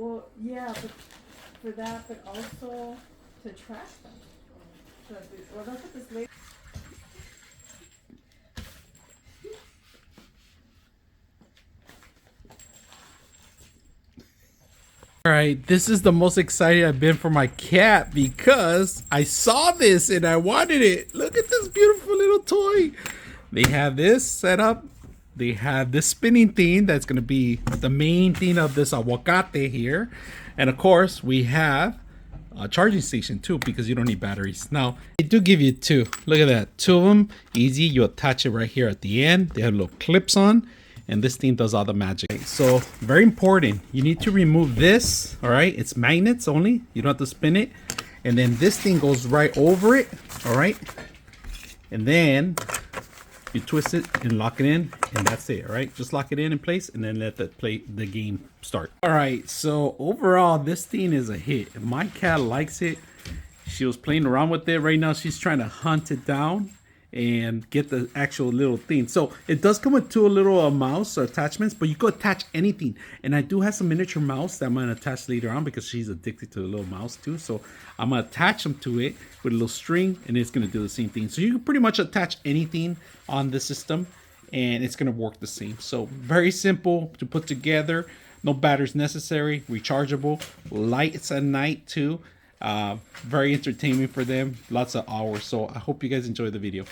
Well, yeah, but for that, but also to track them. So, well, that's what this lady. All right, this is the most excited I've been for my cat because I saw this and I wanted it. Look at this beautiful little toy. They have this set up. They have this spinning thing that's going to be the main thing of this aguacate here. And of course, we have a charging station too because you don't need batteries. Now, they do give you two. Look at that. Two of them. Easy. You attach it right here at the end. They have little clips on. And this thing does all the magic. So very important, you need to remove this. All right, it's magnets only, you don't have to spin it. And then this thing goes right over it. All right, and then you twist it and lock it in, and that's it. All right, just lock it in place and then let the game start. All right, so overall this thing is a hit. My cat likes it. She was playing around with it. Right now she's trying to hunt it down and get the actual little thing. So it does come with two little mouse attachments, but you could attach anything. And I do have some miniature mouse that I'm gonna attach later on because she's addicted to the little mouse too. So I'm gonna attach them to it with a little string and it's gonna do the same thing. So you can pretty much attach anything on the system and it's gonna work the same. So very simple to put together. No batteries necessary, rechargeable, lights at night too. Very entertaining for them, lots of hours. So I hope you guys enjoy the video.